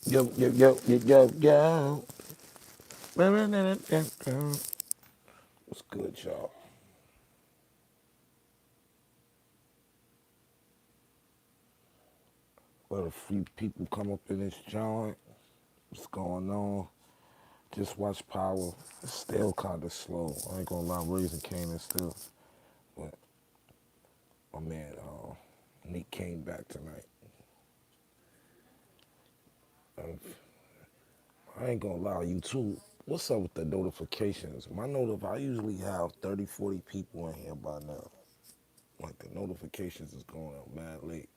Yo, yo, yo, yo, yo, yo. What's good, y'all? Let a few people come up in this joint. What's going on? Just watch Power. It's still kind of slow. I ain't gonna lie, Raising Cane still. But my man, Nick came back tonight. Um, I ain't gonna lie, you too. What's up with the notifications? I usually have 30, 40 people in here by now. Like the notifications is going out mad late.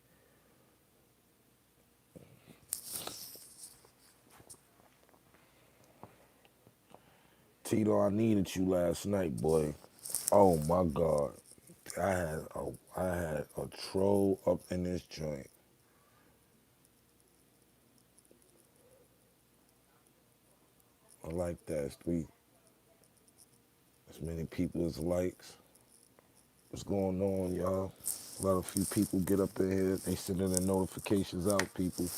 Tito, I needed you last night, boy. Oh my God. I had a troll up in this joint. I like that. As many people as likes. What's going on, y'all? A lot of few people get up in here. They sending their notifications out, people.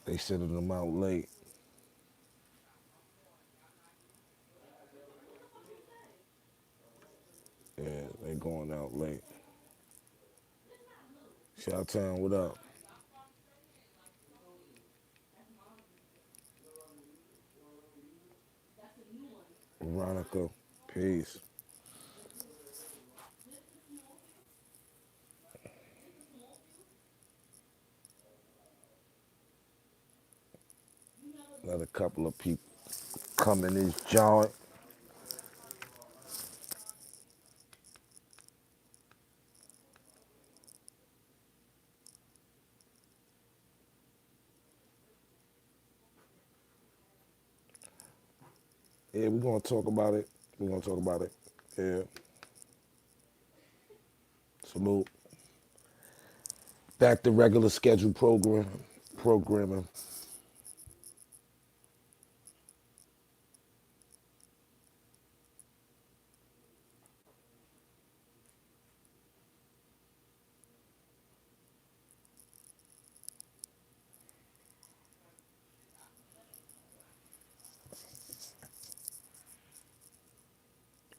They sending them out late. Yeah, they going out late. Shout Town, what up? Veronica, peace. Let a couple of people come in this joint. Yeah, we're gonna talk about it. We're gonna talk about it. Yeah, salute. Back to regular schedule programming.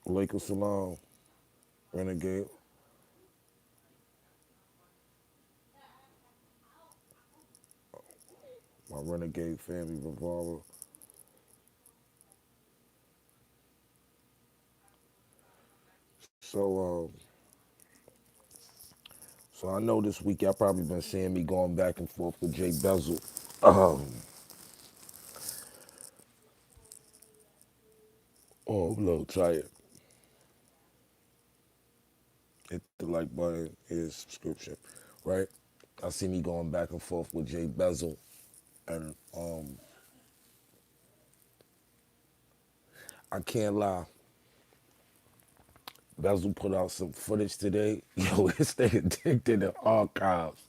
Lakers Salon, Renegade, my Renegade family revolver. So, so I know this week y'all probably been seeing me going back and forth with J Bezel. Um, oh, I'm a little tired. Hit the like button, here's subscription, right? I see me going back and forth with J Bezel, and I can't lie. Bezel put out some footage today. Yo, this nigga digged in the archives.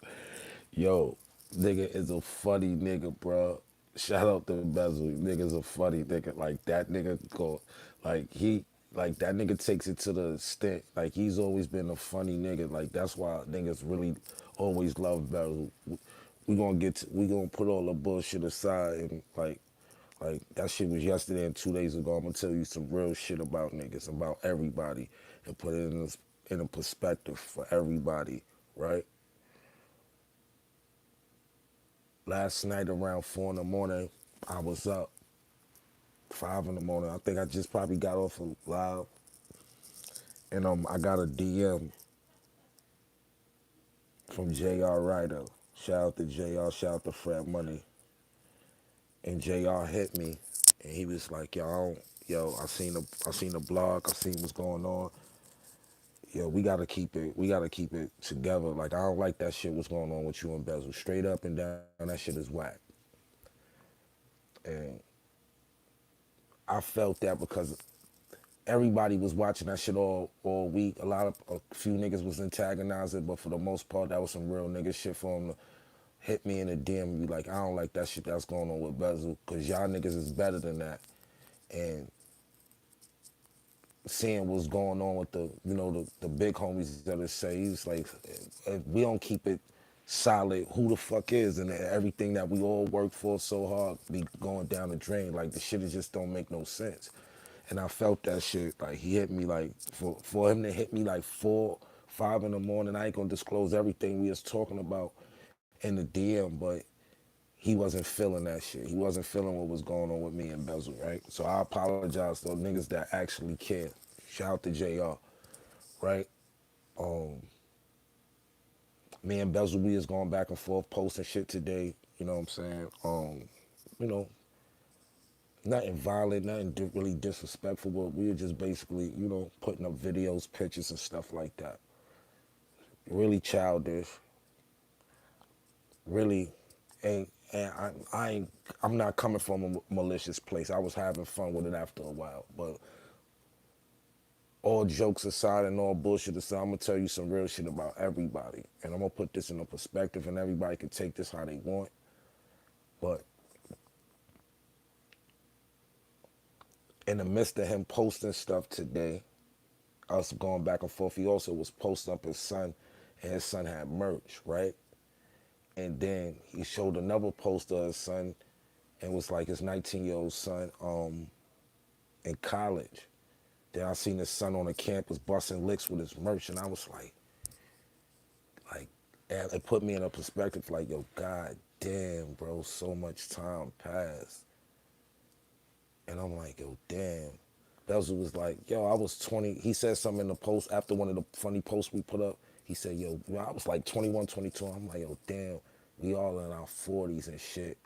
Yo, nigga is a funny nigga, bro. Shout out to Bezel. Nigga's a funny nigga. Like that nigga go, like he, like that nigga takes it to the extent. Like he's always been a funny nigga. Like that's why niggas really always love Bezel. We gonna put all the bullshit aside and like that shit was yesterday and 2 days ago. I'm gonna tell you some real shit about niggas, about everybody, and put it in a perspective for everybody, right? Last night around 4 in the morning, I was up 5 in the morning. I think I just probably got off of live, and I got a DM from Jr. Ryder. Shout out to Jr. Shout out to Fred Money, and Jr. hit me, and he was like, "Yo, I seen the blog. I seen what's going on. Yo, we gotta keep it. We gotta keep it together. Like I don't like that shit. What's going on with you and Bezel? Straight up and down, that shit is whack." And I felt that because everybody was watching that shit all week. A few niggas was antagonizing, but for the most part, that was some real nigga shit for him to hit me in the DM and be like, I don't like that shit that's going on with Bezel, cause y'all niggas is better than that. And seeing what's going on with the big homies that say, he's like, if we don't keep it solid who the fuck is, and everything that we all work for so hard be going down the drain. Like the shit just don't make no sense. And I felt that shit. Like he hit me like for him to hit me like 4, 5 in the morning. I ain't gonna disclose everything we was talking about in the DM, but he wasn't feeling that shit. He wasn't feeling what was going on with me and Bezel, right? So I apologize to those niggas that actually care. Shout out to JR, right? Um, Me and Bezel, we is going back and forth posting shit today. You know what I'm saying? You know, nothing violent, nothing really disrespectful, but we were just basically, putting up videos, pictures, and stuff like that. Really childish, really I'm not coming from a malicious place. I was having fun with it after a while, but all jokes aside and all bullshit aside, I'm gonna tell you some real shit about everybody, and I'm gonna put this in a perspective, and everybody can take this how they want. But in the midst of him posting stuff today, us going back and forth, he also was posting up his son, and his son had merch, right? And then he showed another post of his son, and it was like his 19-year-old son in college. Then I seen his son on the campus busting licks with his merch, and I was like, it put me in a perspective like, yo, god damn, bro, so much time passed. And I'm like, yo, damn. Bezel was like, yo, I was 20. He said something in the post after one of the funny posts we put up. He said, yo, I was like 21, 22. I'm like, yo, damn, we all in our 40s and shit.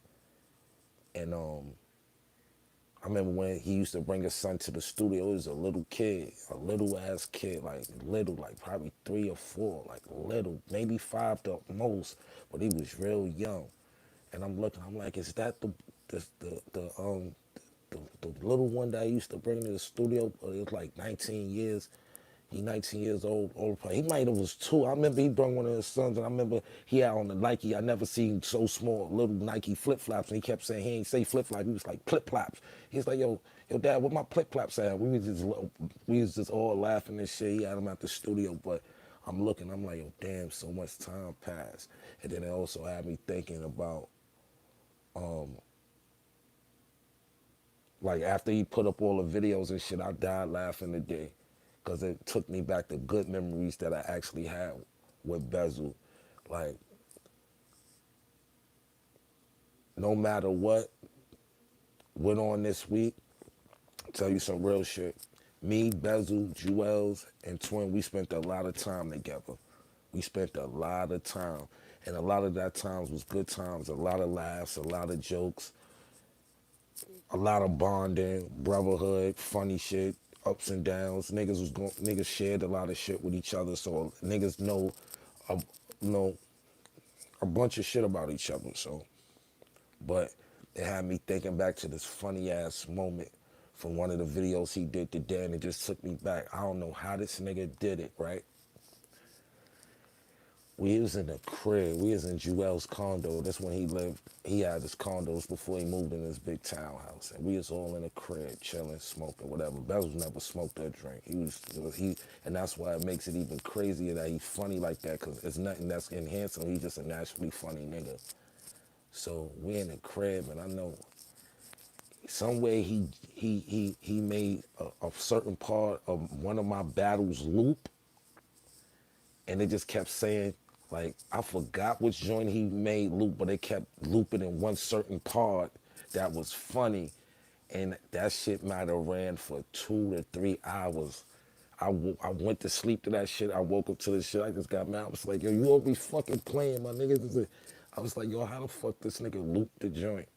And I remember when he used to bring his son to the studio. He was a little kid, a little ass kid, like little, like probably 3 or 4, like little, maybe 5 the most, but he was real young. And I'm looking, I'm like, is that the little one that I used to bring to the studio? But it was like 19 years. He 19 years old. He might have was 2. I remember he brought one of his sons, and I remember he had on the Nike. I never seen so small little Nike flip flops, and he kept saying he ain't say flip flops. He was like flip flops. He's like, yo, dad, what my flip flops at? We was just all laughing and shit. He had him at the studio, but I'm looking. I'm like, yo, damn, so much time passed, and then it also had me thinking about like after he put up all the videos and shit, I died laughing today because it took me back to good memories that I actually had with Bezel. Like, no matter what went on this week, I'll tell you some real shit. Me, Bezel, Jewels, and Twin, we spent a lot of time together. We spent a lot of time. And a lot of that times was good times, a lot of laughs, a lot of jokes, a lot of bonding, brotherhood, funny shit, ups and downs. Niggas shared a lot of shit with each other, so niggas a, know a bunch of shit about each other. So, but it had me thinking back to this funny ass moment from one of the videos he did today, and it just took me back. I don't know how this nigga did it, right? We was in the crib. We was in Jewel's condo. That's when he lived. He had his condos before he moved in this big townhouse. And we was all in the crib, chilling, smoking, whatever. Bezel never smoked or drink. And that's why it makes it even crazier that he's funny like that, because it's nothing that's enhancing him. He's just a naturally funny nigga. So we in the crib, and I know some way he made a certain part of one of my battles loop, and it just kept saying, like, I forgot which joint he made loop, but it kept looping in one certain part that was funny, and that shit might have ran for 2 to 3 hours. I went to sleep to that shit. I woke up to the shit. I just got mad. I was like, yo, you always fucking playing, my nigga. I was like, yo, how the fuck this nigga looped the joint?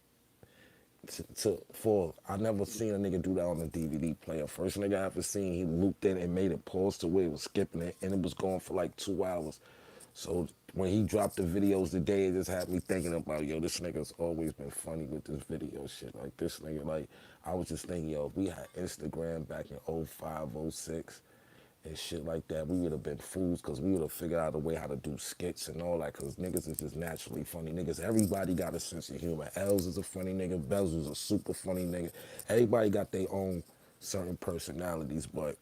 I never seen a nigga do that on a DVD player. First nigga I ever seen, he looped it and made it pause to where it was skipping it, and it was going for like 2 hours. So when he dropped the videos today, it just had me thinking about, yo, this nigga's always been funny with this video shit. Like, this nigga, like, I was just thinking, yo, if we had Instagram back in '05, '06, and shit like that, we would have been fools, because we would have figured out a way how to do skits and all that, because niggas is just naturally funny niggas. Everybody got a sense of humor. Els is a funny nigga. Bezel's a super funny nigga. Everybody got their own certain personalities, but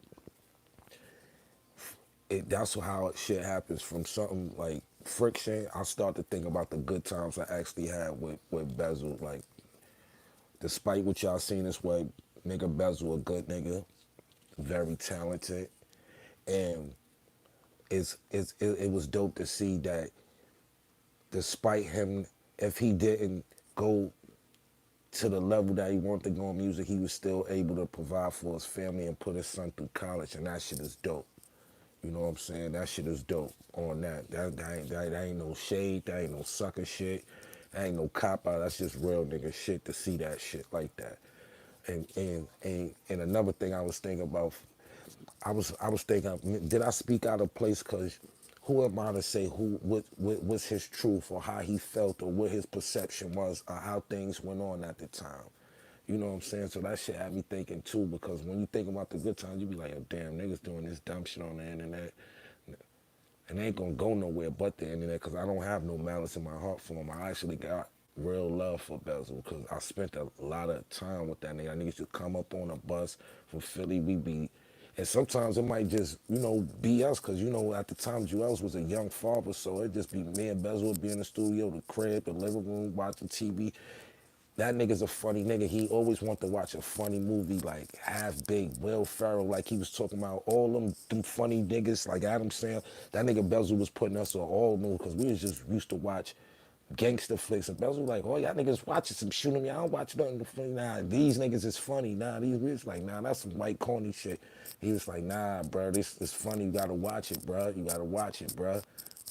that's how shit happens from something like friction, I start to think about the good times I actually had with Bezel. Like, despite what y'all seen this way, nigga Bezel a good nigga, very talented, and it was dope to see that despite him, if he didn't go to the level that he wanted to go in music, he was still able to provide for his family and put his son through college, and that shit is dope. You know what I'm saying? That shit is dope on that. That ain't no shade. That ain't no sucker shit. That ain't no cop out. That's just real nigga shit to see that shit like that. And another thing I was thinking about, I was thinking, did I speak out of place? Cause who am I to say what's his truth or how he felt or what his perception was or how things went on at the time? You know what I'm saying? So that shit had me thinking too, because when you think about the good times, you be like, oh damn, niggas doing this dumb shit on the internet. And they ain't gonna go nowhere but the internet, because I don't have no malice in my heart for him. I actually got real love for Bezel because I spent a lot of time with that nigga. That nigga used to come up on a bus from Philly. We be, and sometimes it might just, be us, because, at the time, Joel's was a young father, so it just be me and Bezel would be in the studio, the crib, the living room, watching TV. That nigga's a funny nigga. He always want to watch a funny movie like Half Baked, Will Ferrell, like he was talking about all them funny niggas like Adam Sandler. That nigga Bezel was putting us on all movies because we was just used to watch gangster flicks. And Bezel was like, oh, y'all niggas watching some shooting me. I don't watch nothing funny. Nah, these niggas is funny. Nah, these we was like, nah, that's some white corny shit. He was like, nah, bro, this is funny. You gotta watch it, bro. You gotta watch it, bro.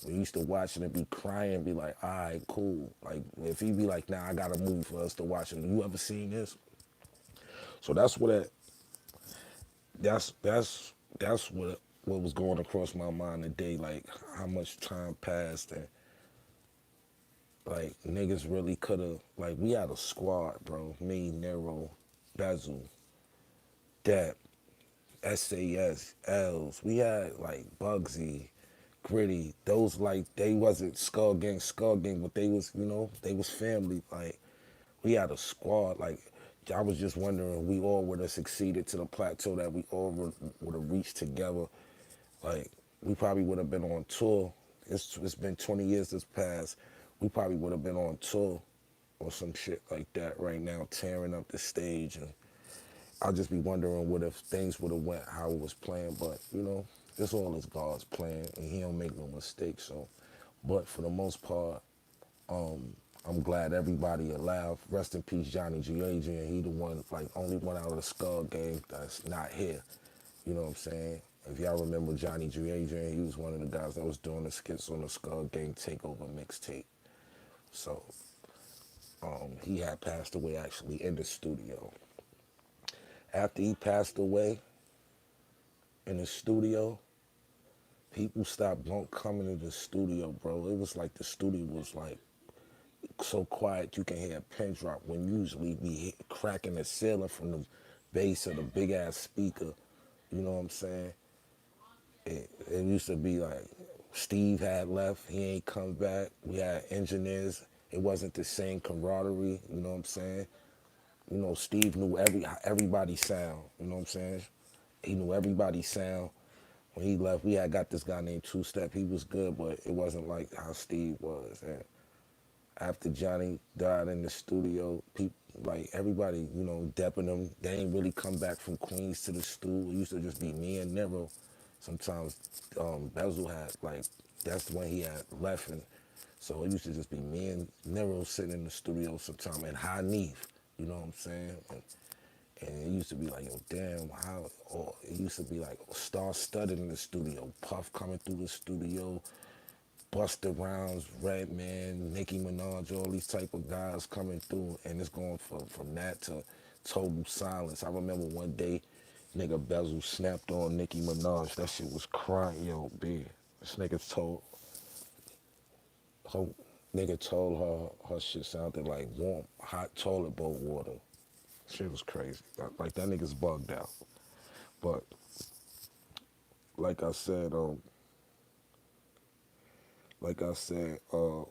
We used to watch it and be crying, be like, all right, cool. Like, if he be like, nah, I got a movie for us to watch. And you ever seen this? So that's what was going across my mind today. Like, how much time passed and like niggas really could have. Like, we had a squad, bro. Me, Nero, Bezel, Depp, SAS, Els. We had like Bugsy, Gritty. Those like they wasn't Skull Gang, but they was they was family. Like we had a squad. Like I was just wondering, we all would have succeeded to the plateau that we all would have reached together. Like we probably would have been on tour. It's been 20 years this past. We probably would have been on tour or some shit like that right now, tearing up the stage. And I'll just be wondering what if things would have went how it was planned. But this all is God's plan, and He don't make no mistakes. So, but for the most part, I'm glad everybody alive. Rest in peace, Johnny G. Adrian. He the one, like, only one out of the Skull Gang that's not here. You know what I'm saying? If y'all remember Johnny G. Adrian, he was one of the guys that was doing the skits on the Skull Gang Takeover mixtape. So, he had passed away actually in the studio. After he passed away in the studio, people stopped coming to the studio, bro. It was like the studio was like so quiet you can hear a pin drop when usually we cracking the ceiling from the bass of the big ass speaker. You know what I'm saying? It used to be like Steve had left, he ain't come back. We had engineers. It wasn't the same camaraderie. You know what I'm saying? Steve knew everybody's sound. You know what I'm saying? He knew everybody's sound. When he left, we had got this guy named Two Step. He was good, but it wasn't like how Steve was. And after Johnny died in the studio, people like everybody, depping them. They ain't really come back from Queens to the stool. It used to just be me and Nero. Sometimes Bezel had like that's when he had left, and so it used to just be me and Nero sitting in the studio sometime and High Neef. You know what I'm saying? And it used to be like, yo, damn, how? Or it used to be like star-studded in the studio. Puff coming through the studio, Busta Rhymes, Redman, Nicki Minaj, all these type of guys coming through, and it's going from that to total silence. I remember one day, nigga Bezel snapped on Nicki Minaj. That shit was crying, yo, B. This her, nigga told her shit sounded like warm, hot toilet bowl water. Shit was crazy. Like that nigga's bugged out. But like I said, like I said, I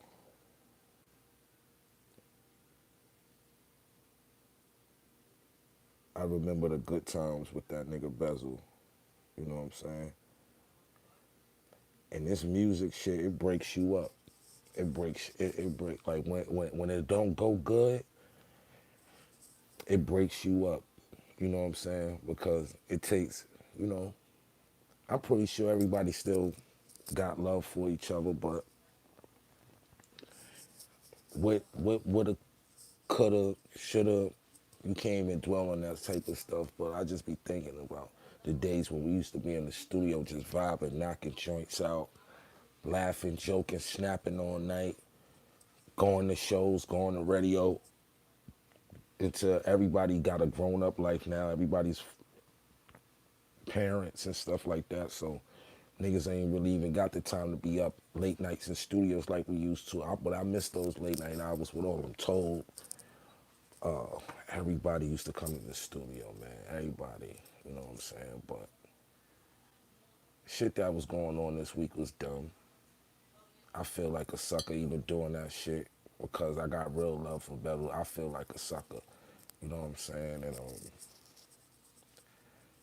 remember the good times with that nigga Bezel. You know what I'm saying? And this music shit, it breaks you up. it break like when it don't go good, it breaks you up. You know what I'm saying? Because it takes, you know, I'm pretty sure everybody still got love for each other, but what woulda, coulda, shoulda, you can't even dwell on that type of stuff. But I just be thinking about the days when we used to be in the studio just vibing, knocking joints out, laughing, joking, snapping all night, going to shows, going to radio. Until everybody got a grown up life now. Everybody's parents and stuff like that. So niggas ain't really even got the time to be up late nights in studios like we used to. But I miss those late night hours with all them told. Everybody used to come in the studio, man. Everybody, you know what I'm saying? But shit that was going on this week was dumb. I feel like a sucker even doing that shit because I got real love for Bezel. I feel like a sucker. You know what I'm saying? And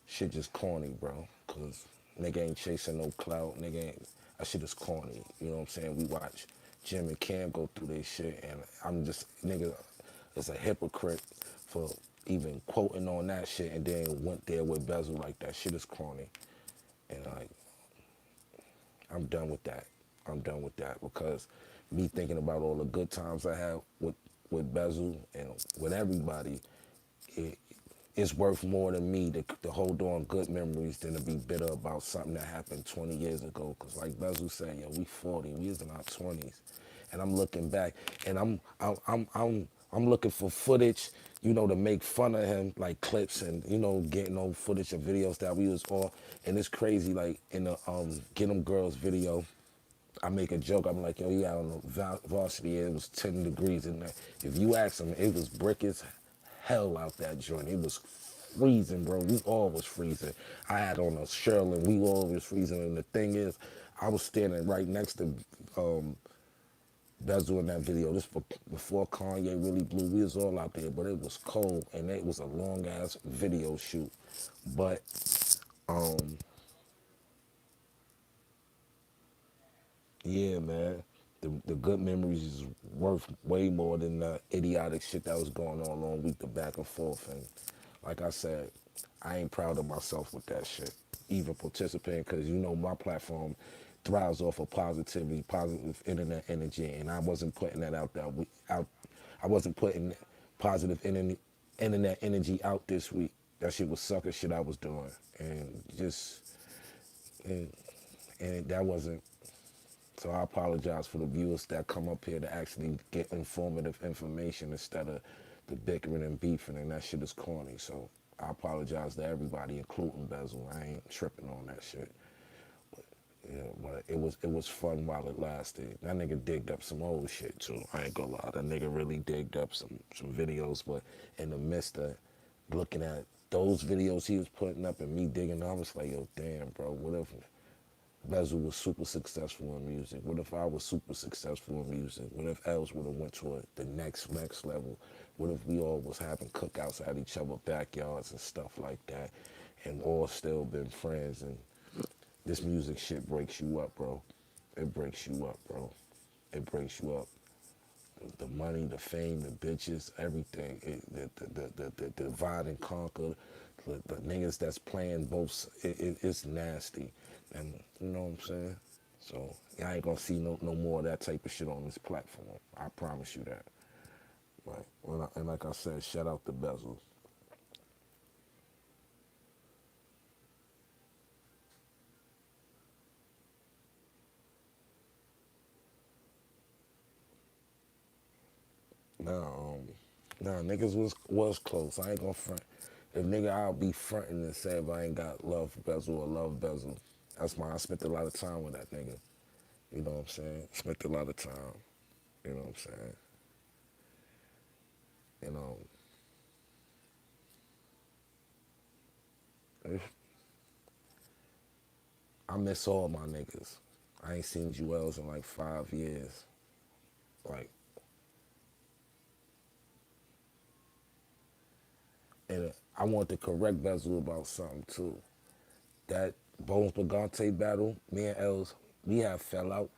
shit just corny, bro. Cause nigga ain't chasing no clout. Nigga ain't. That shit is corny. You know what I'm saying? We watch Jim and Cam go through their shit, and I'm just nigga is a hypocrite for even quoting on that shit, and then went there with Bezel like that. Shit is corny, and like I'm done with that. I'm done with that because me thinking about all the good times I had with Bezel and with everybody, it, it's worth more to me to hold on good memories than to be bitter about something that happened 20 years ago. Cause like Bezel said, yo, we 40, we was in our 20s, and I'm looking back, and I'm looking for footage, you know, to make fun of him, like clips and you know, getting old footage of videos that we was on, and it's crazy, like in the Get 'em Girls video. I make a joke. I'm like, yo, yeah, on the varsity, it was 10 degrees in there. If you ask them, it was brick as hell out that joint. It was freezing, bro. We all was freezing. I had on a Sherlin. We all was freezing. And the thing is, I was standing right next to Bezel in that video. This before Kanye really blew. We was all out there, but it was cold, and it was a long ass video shoot. But yeah, man. The good memories is worth way more than the idiotic shit that was going on all week, the back and forth. And like I said, I ain't proud of myself with that shit, even participating, because you know my platform thrives off of positivity, positive internet energy, and I wasn't putting that out there. I wasn't putting positive internet energy out this week. That shit was sucker shit I was doing, and just and, and that wasn't. So I apologize for the viewers that come up here to actually get informative information instead of the bickering and beefing, and that shit is corny. So I apologize to everybody, including Bezel. I ain't tripping on that shit. Yeah, but it was fun while it lasted. That nigga digged up some old shit too. I ain't gonna lie. That nigga really digged up some videos, but in the midst of looking at those videos he was putting up and me digging, I was like, yo, damn, bro, what if Bezel was super successful in music? What if I was super successful in music? What if Els would have went to the next level? What if we all was having cookouts at each other's backyards and stuff like that, and all still been friends? And this music shit breaks you up, bro. It breaks you up, bro. It breaks you up. The money, the fame, the bitches, everything. The divide and conquer. The niggas that's playing both, it's nasty. And you know what I'm saying? So I ain't gonna see no more of that type of shit on this platform. I promise you that. Right. And like I said, shout out to Bezel. Nah, nah, niggas was close. I ain't gonna front. If nigga, I'll be fronting and say if I ain't got love for Bezel or love Bezel. That's why I spent a lot of time with that nigga. You know what I'm saying? Spent a lot of time. You know what I'm saying? You know, I miss all my niggas. I ain't seen Jewels in like 5 years. Like, and I want to correct Bezel about something too. That Bones Brigante battle, me and Els, we had fell out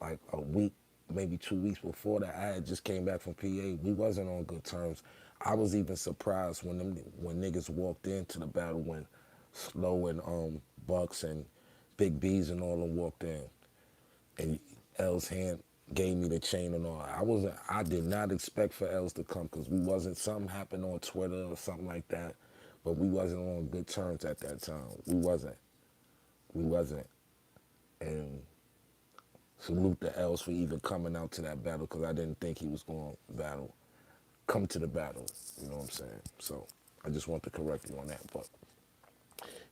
like a week maybe 2 weeks before that, I had just came back from PA. We wasn't on good terms. I was even surprised when niggas walked into the battle when Slow and Bucks and Big B's and all them walked in, and L's hand gave me the chain and all. I did not expect for L's to come because we wasn't, something happened on Twitter or something like that, but we wasn't on good terms at that time. We wasn't, and salute the L's for even coming out to that battle because I didn't think he was going to come to the battle. You know what I'm saying? So I just want to correct you on that. But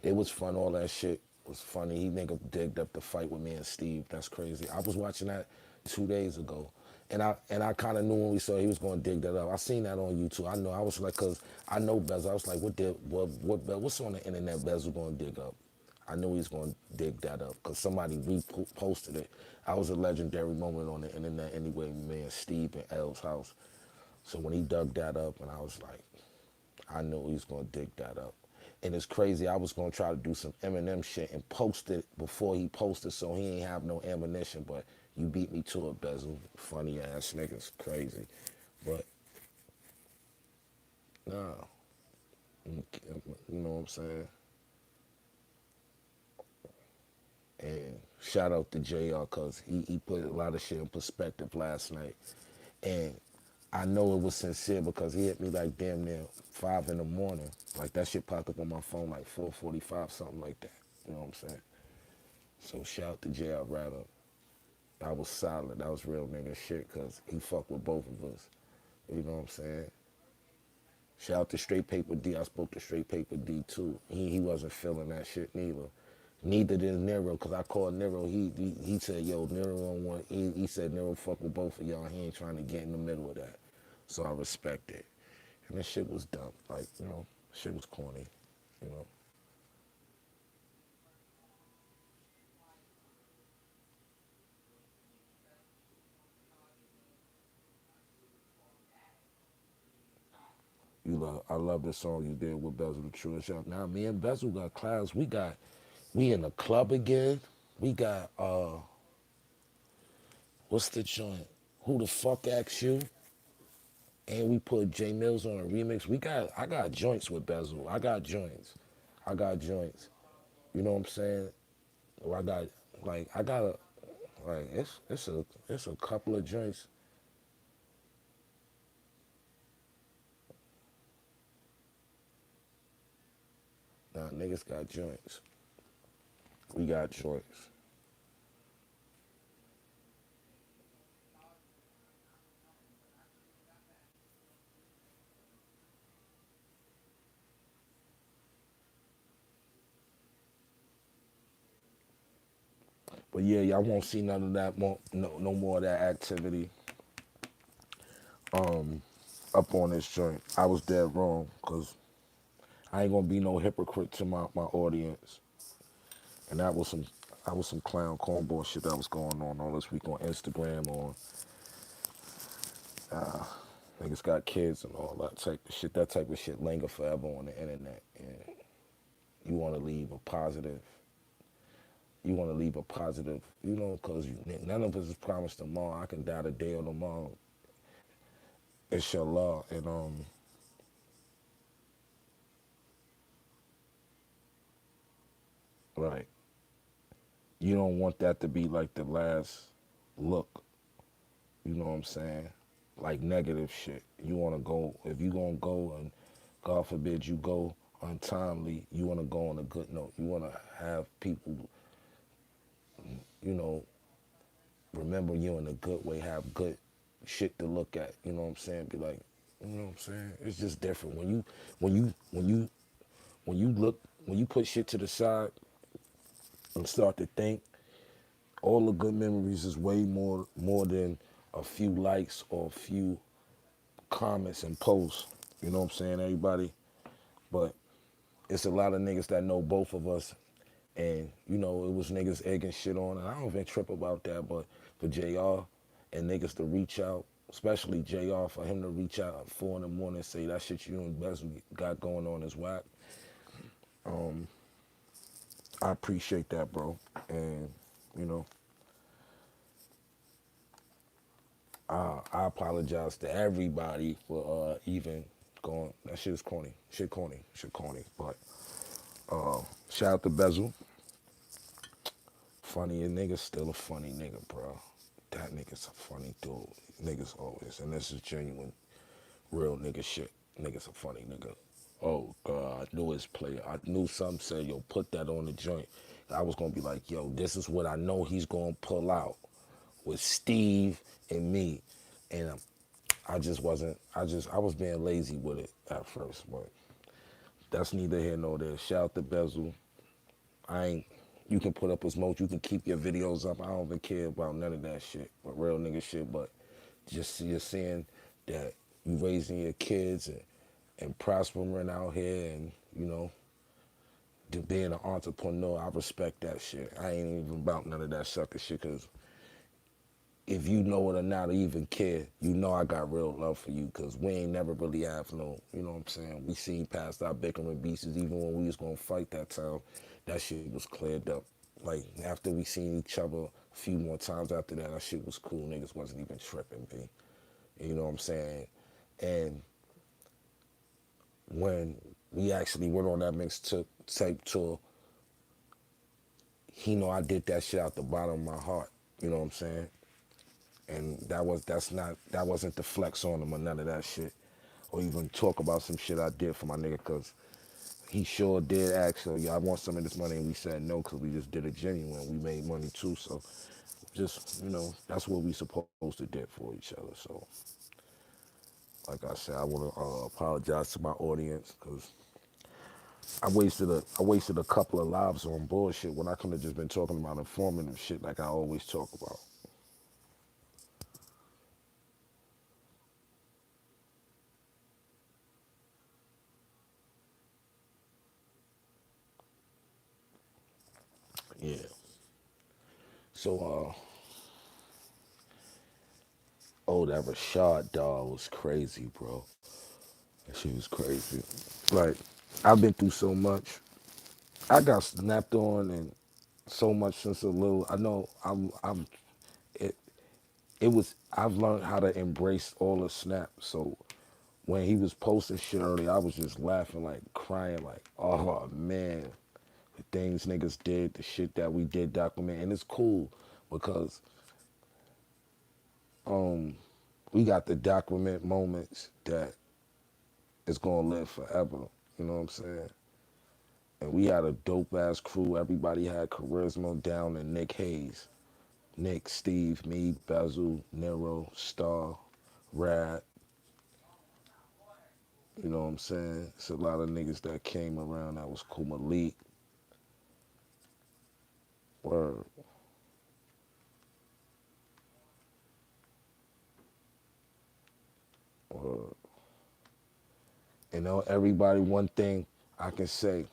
it was fun. All that shit was funny. He nigga digged up the fight with me and Steve. That's crazy. I was watching that 2 days ago. And I kind of knew when we saw he was going to dig that up. I seen that on YouTube. I know. I was like, cause I know Bezel. I was like, what's on the internet Bezel going to dig up? I knew he was going to dig that up because somebody reposted it. I was a legendary moment on the internet anyway, me and Steve in L's house. So when he dug that up, and I was like, I knew he was gonna dig that up. And it's crazy, I was gonna try to do some Eminem shit and post it before he posted so he ain't have no ammunition, but you beat me to it, Bezel. Funny ass niggas, crazy. But nah, you know what I'm saying? And shout out to JR cause he put a lot of shit in perspective last night. And I know it was sincere because he hit me like damn near 5 in the morning. Like that shit popped up on my phone like 4:45, something like that. You know what I'm saying? So shout out to JR Rather. That was solid. That was real nigga shit because he fucked with both of us. You know what I'm saying? Shout out to Straight Paper D. I spoke to Straight Paper D too. He wasn't feeling that shit neither. Neither did Nero, because I called Nero. He said, yo, Nero on one. He said Nero fuck with both of y'all. He ain't trying to get in the middle of that. So I respect it. And this shit was dumb. Like, shit was corny, you know. I love the song you did with Bezel the True Shot. Now me and Bezel got clouds. We in the club again. We got what's the joint? Who the fuck asked you? And we put J Mills on a remix. I got joints with Bezel. I got joints. I got joints. You know what I'm saying? Or I got a like it's a couple of joints. Nah, niggas got joints. We got joints. But yeah, y'all won't see none of that more, no more of that activity up on this joint. I was dead wrong because I ain't gonna be no hypocrite to my audience. And that was some clown cornball shit that was going on all this week on Instagram on niggas got kids and all that type of shit. That type of shit linger forever on the internet. And you wanna leave a positive because none of us is promised tomorrow. I can die today or tomorrow, inshallah. And right, you don't want that to be like the last look. You know what I'm saying? Like negative shit. You want to go, if you going to go and God forbid you go untimely, you want to go on a good note. You want to have people, you know, remember you in a good way, have good shit to look at. You know what I'm saying? Be like, you know what I'm saying? It's just different. When you look, when you put shit to the side and start to think, all the good memories is way more than a few likes or a few comments and posts. You know what I'm saying, everybody? But it's a lot of niggas that know both of us. And, it was niggas egging shit on. And I don't even trip about that. But for JR and niggas to reach out, especially JR, for him to reach out at 4 in the morning and say that shit you and Bezel got going on is whack. I appreciate that, bro. And, you know, I apologize to everybody for even going. That shit is corny. Shit corny. Shit corny. But shout out to Bezel. Funny a nigga, still a funny nigga, bro. That nigga's a funny dude. Niggas always, and this is genuine, real nigga shit. Nigga's a funny nigga. Oh God, I knew his player. I knew some said, yo, put that on the joint. I was gonna be like, yo, this is what I know he's gonna pull out with Steve and me, and I just wasn't. I was being lazy with it at first, but that's neither here nor there. Shout out to Bezel. I ain't. You can put up as much. You can keep your videos up. I don't even care about none of that shit, but real nigga shit. But just you're seeing that you raising your kids and prospering out here, and you know, to being an entrepreneur. I respect that shit. I ain't even about none of that sucker shit. Cause if you know it or not, or even care, you know I got real love for you. Cause we ain't never really have no, you know what I'm saying. We seen past our bickering beasts. Even when we was gonna fight that time, that shit was cleared up. Like after we seen each other a few more times after that, that shit was cool. Niggas wasn't even tripping, B. You know what I'm saying? And when we actually went on that mixtape tour, he know I did that shit out the bottom of my heart. You know what I'm saying? And that wasn't the flex on him or none of that shit, or even talk about some shit I did for my nigga, cause he sure did ask, so yeah, I want some of this money, and we said no, cause we just did it genuine. We made money too, so just that's what we supposed to do for each other. So like I said, I want to apologize to my audience, cause I wasted a couple of lives on bullshit when I could have just been talking about informative shit like I always talk about. Yeah. So oh, that Rashad dog was crazy, bro. That shit was crazy. Like, I've been through so much. I got snapped on and so much since a little. I know it, it was, I've learned how to embrace all the snaps. So when he was posting shit earlier, I was just laughing, like crying, like, oh man, the things niggas did, the shit that we did document. And it's cool because we got the document moments that is gonna live forever. You know what I'm saying? And we had a dope ass crew. Everybody had charisma down to Nick Hayes. Nick, Steve, me, Bezel, Nero, Star, Rad. You know what I'm saying? It's a lot of niggas that came around that was cool. Malik, word, word. You know, everybody, one thing I can say,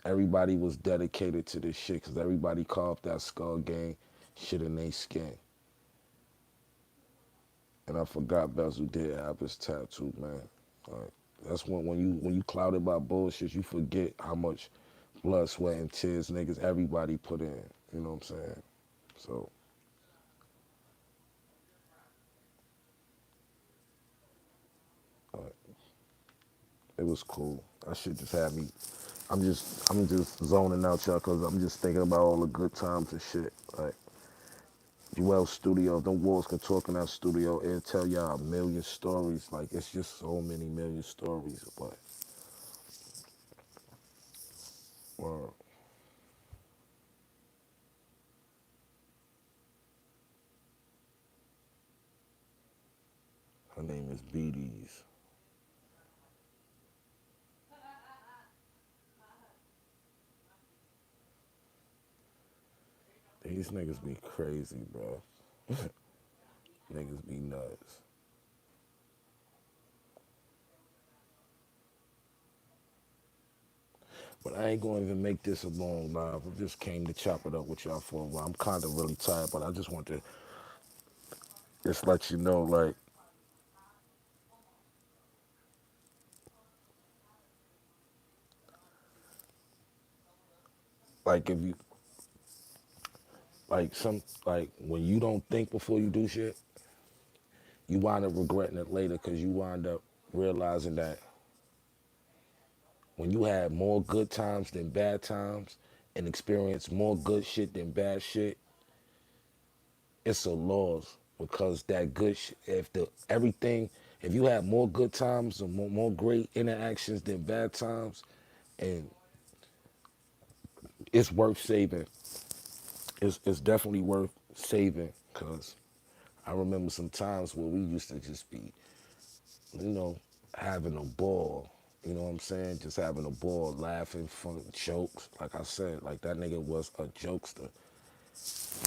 everybody was dedicated to this shit because everybody carved that skull gang shit in their skin. And I forgot Bezel did have his tattoo, man. Like, that's when you clouded by bullshit, you forget how much blood, sweat, and tears niggas everybody put in. You know what I'm saying? So it was cool. That shit just had me. I'm just zoning out, y'all, cause I'm just thinking about all the good times and shit. Like Joel's studio, them walls can talk in that studio and tell y'all a million stories. Like it's just so many million stories. But well, her name is BD's. These niggas be crazy, bro. Niggas be nuts. But I ain't gonna even make this a long live. I just came to chop it up with y'all for a while. I'm kind of really tired, but I just want to just let you know, like if you, like some, like when you don't think before you do shit, you wind up regretting it later because you wind up realizing that when you had more good times than bad times and experience more good shit than bad shit, it's a loss because that good shit, if the everything, if you have more good times or more great interactions than bad times, and it's worth saving. It's definitely worth saving because I remember some times where we used to just be, you know, having a ball. You know what I'm saying? Just having a ball, laughing, fun, jokes. Like I said, like that nigga was a jokester.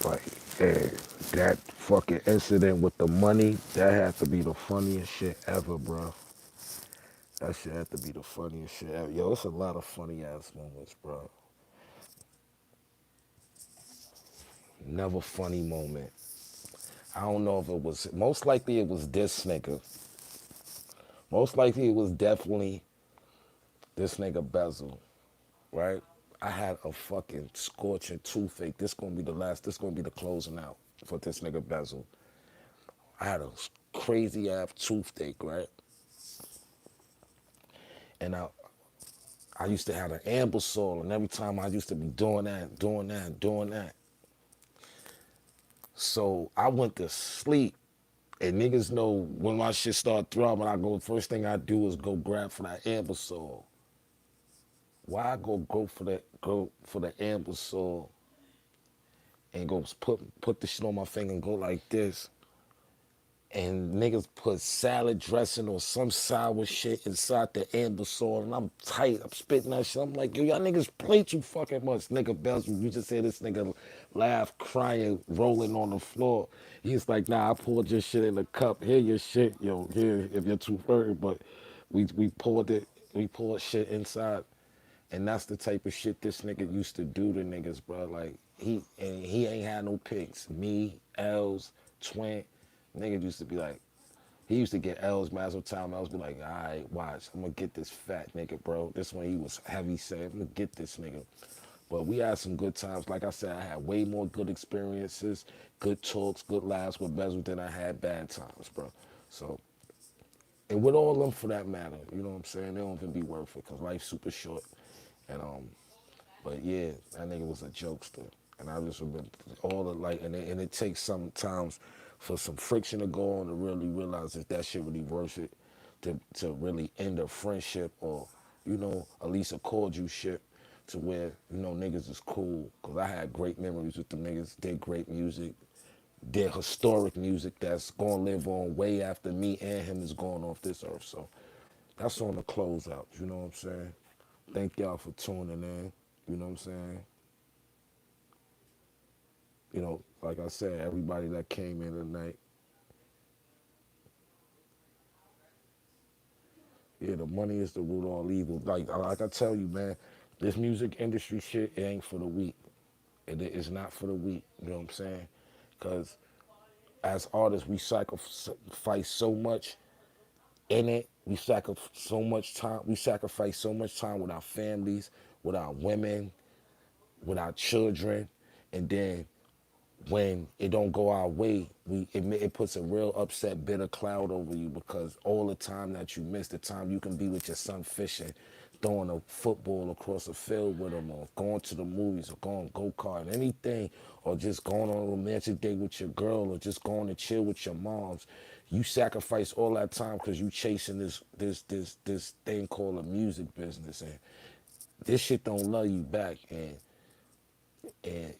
Like, and that fucking incident with the money, that had to be the funniest shit ever, bro. That shit had to be the funniest shit ever. Yo, it's a lot of funny ass moments, bro. Never funny moment. I don't know if it was, most likely it was this nigga. Most likely it was definitely this nigga Bezel, right? I had a fucking scorching toothache. This gonna be the last, this gonna be the closing out for this nigga Bezel. I had a crazy ass toothache, right? And I used to have an ambusol, and every time I used to be doing that, doing that, doing that. So I went to sleep, and niggas know when my shit start throbbing, I go, first thing I do is go grab for that ambusol. Why I go for the ambusol and go put the shit on my finger and go like this, and niggas put salad dressing or some sour shit inside the ambassador, and I'm tight. I'm spitting that shit. I'm like, yo, y'all niggas play too fucking much, nigga Bezel. You just hear this nigga laugh, crying, rolling on the floor. He's like, nah, I poured your shit in the cup. Here your shit, yo. Here if you're too hurt, but we poured it. We poured shit inside. And that's the type of shit this nigga used to do to niggas, bro. Like he ain't had no picks. Me, Els, Twin, nigga used to be like, he used to get L's massive time. Els be like, all right, watch, I'm gonna get this fat nigga, bro. This one he was heavy set. I'm gonna get this nigga. But we had some good times. Like I said, I had way more good experiences, good talks, good laughs with Bezel than I had bad times, bro. So, and with all of them for that matter, you know what I'm saying? They don't even be worth it because life's super short. And but yeah, that nigga was a jokester. And I just remember all the like, and it takes sometimes for some friction to go on to really realize that that shit really worth it to really end a friendship or, you know, at least a cordial shit to where, you know, niggas is cool. Cause I had great memories with the niggas, did great music, did historic music that's gonna live on way after me and him is going off this earth. So that's on the closeout, you know what I'm saying? Thank y'all for tuning in. You know what I'm saying? You know, like I said, everybody that came in tonight, yeah, the money is the root of all evil. Like I tell you, man, this music industry shit, it ain't for the weak. It is not for the weak. You know what I'm saying? Because as artists, we sacrifice so much in it. We sacrifice so much time. We sacrifice so much time with our families, with our women, with our children, and then when it don't go our way, it puts a real upset, bitter cloud over you because all the time that you miss, the time you can be with your son fishing, throwing a football across a field with him, or going to the movies, or going go-kart, anything, or just going on a romantic date with your girl, or just going to chill with your moms. You sacrifice all that time because you chasing this thing called a music business, and this shit don't love you back, and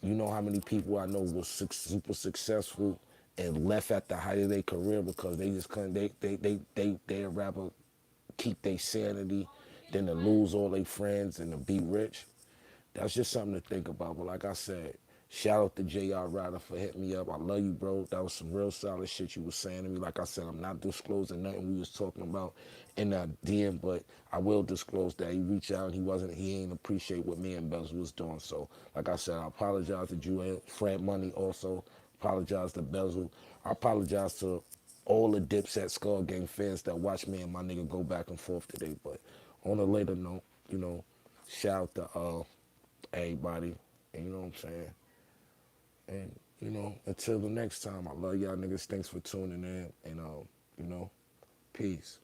you know how many people I know was super successful and left at the height of their career because they just couldn't. They'd rather keep their sanity than to lose all their friends and to be rich. That's just something to think about. But like I said, shout out to J.R. Ryder for hitting me up. I love you, bro. That was some real solid shit you was saying to me. Like I said, I'm not disclosing nothing we was talking about in that DM, but I will disclose that he reached out and he ain't appreciate what me and Bezel was doing. So like I said, I apologize to you and Fred Money also. Apologize to Bezel. I apologize to all the Dipset Skull Gang fans that watch me and my nigga go back and forth today. But on a later note, you know, shout out to everybody, and you know what I'm saying? And Until the next time, I love y'all niggas. Thanks for tuning in, and you know, peace.